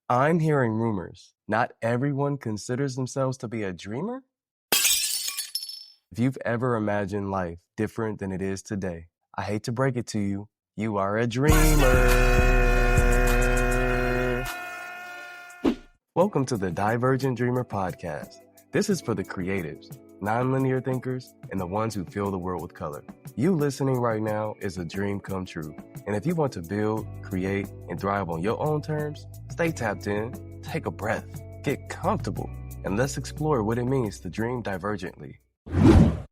I'm hearing rumors. Not everyone considers themselves to be a dreamer? If you've ever imagined life different than it is today, I hate to break it to you, you are a dreamer. Welcome to the Divergent Dreamer podcast. This is for the creatives, non-linear thinkers, and the ones who fill the world with color. You listening right now is a dream come true. And if you want to build, create, and thrive on your own terms, stay tapped in, take a breath, get comfortable, and let's explore what it means to dream divergently.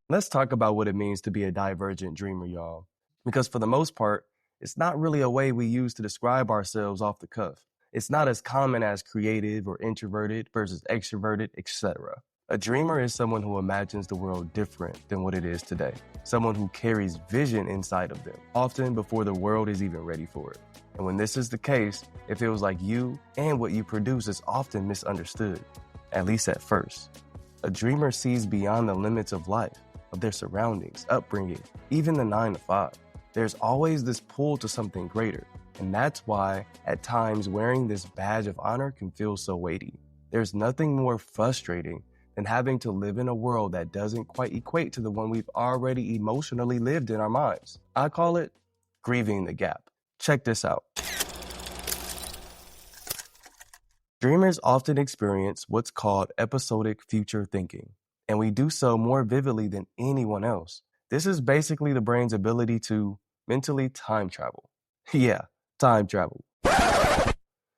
Let's talk about what it means to be a divergent dreamer, y'all. Because for the most part, it's not really a way we use to describe ourselves off the cuff. It's not as common as creative or introverted versus extroverted, etc. A dreamer is someone who imagines the world different than what it is today. Someone who carries vision inside of them, often before the world is even ready for it. And when this is the case, it feels like you and what you produce is often misunderstood, at least at first. A dreamer sees beyond the limits of life, of their surroundings, upbringing, even the 9 to 5. There's always this pull to something greater. And that's why, at times, wearing this badge of honor can feel so weighty. There's nothing more frustrating than having to live in a world that doesn't quite equate to the one we've already emotionally lived in our minds. I call it grieving the gap. Check this out. Dreamers often experience what's called episodic future thinking, and we do so more vividly than anyone else. This is basically the brain's ability to mentally time travel. Yeah, time travel.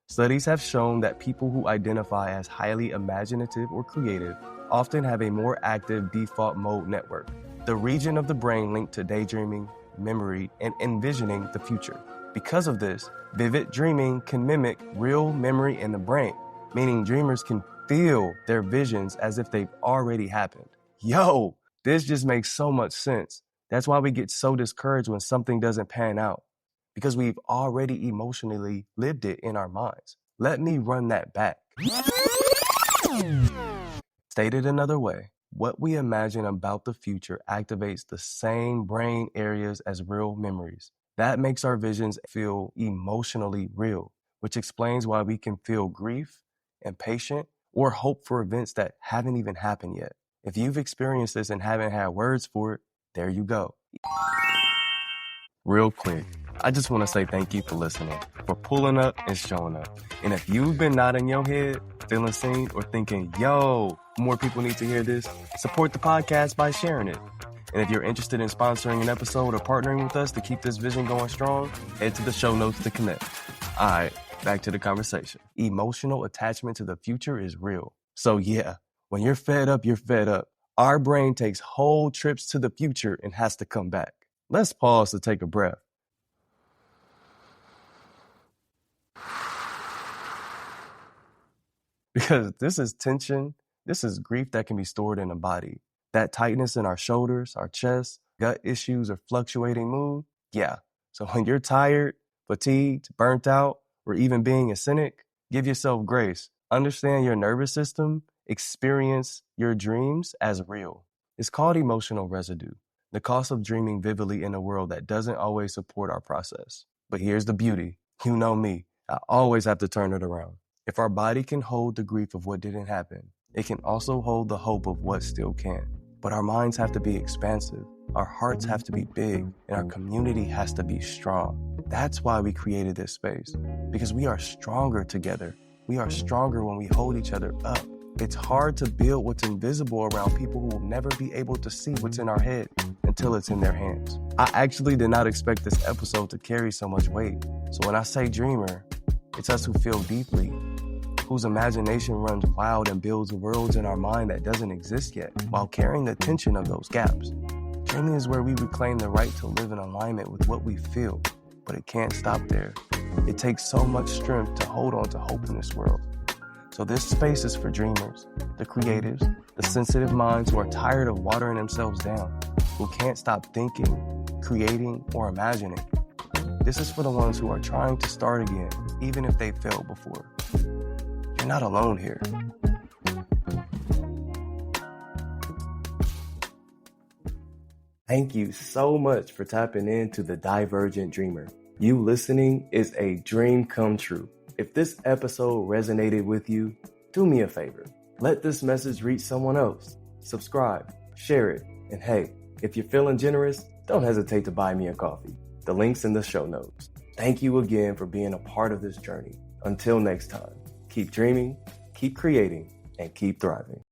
Studies have shown that people who identify as highly imaginative or creative often have a more active default mode network, the region of the brain linked to daydreaming, memory, and envisioning the future. Because of this, vivid dreaming can mimic real memory in the brain, meaning dreamers can feel their visions as if they've already happened. Yo, this just makes so much sense. That's why we get so discouraged when something doesn't pan out, because we've already emotionally lived it in our minds. Let me run that back. Stated another way, what we imagine about the future activates the same brain areas as real memories. That makes our visions feel emotionally real, which explains why we can feel grief, impatient, or hope for events that haven't even happened yet. If you've experienced this and haven't had words for it, there you go. Real quick, I just want to say thank you for listening, for pulling up and showing up. And if you've been nodding your head, feeling seen, or thinking, yo, more people need to hear this, support the podcast by sharing it. And if you're interested in sponsoring an episode or partnering with us to keep this vision going strong, head to the show notes to connect. All right, back to the conversation. Emotional attachment to the future is real. So yeah, when you're fed up, you're fed up. Our brain takes whole trips to the future and has to come back. Let's pause to take a breath. Because this is tension, this is grief that can be stored in the body. That tightness in our shoulders, our chest, gut issues, or fluctuating mood, yeah. So when you're tired, fatigued, burnt out, or even being a cynic, give yourself grace. Understand your nervous system, experience your dreams as real. It's called emotional residue, the cost of dreaming vividly in a world that doesn't always support our process. But here's the beauty. You know me, I always have to turn it around. If our body can hold the grief of what didn't happen, it can also hold the hope of what still can. But our minds have to be expansive, our hearts have to be big, and our community has to be strong. That's why we created this space, because we are stronger together. We are stronger when we hold each other up. It's hard to build what's invisible around people who will never be able to see what's in our head until it's in their hands. I actually did not expect this episode to carry so much weight. So when I say dreamer, it's us who feel deeply, whose imagination runs wild and builds worlds in our mind that doesn't exist yet, while carrying the tension of those gaps. Dreaming is where we reclaim the right to live in alignment with what we feel, but it can't stop there. It takes so much strength to hold on to hope in this world. So this space is for dreamers, the creatives, the sensitive minds who are tired of watering themselves down, who can't stop thinking, creating, or imagining. This is for the ones who are trying to start again, even if they failed before. You're not alone here. Thank you so much for tapping into the Divergent Dreamer. You listening is a dream come true. If this episode resonated with you, do me a favor. Let this message reach someone else. Subscribe, share it, and hey, if you're feeling generous, don't hesitate to buy me a coffee. The link's in the show notes. Thank you again for being a part of this journey. Until next time, keep dreaming, keep creating, and keep thriving.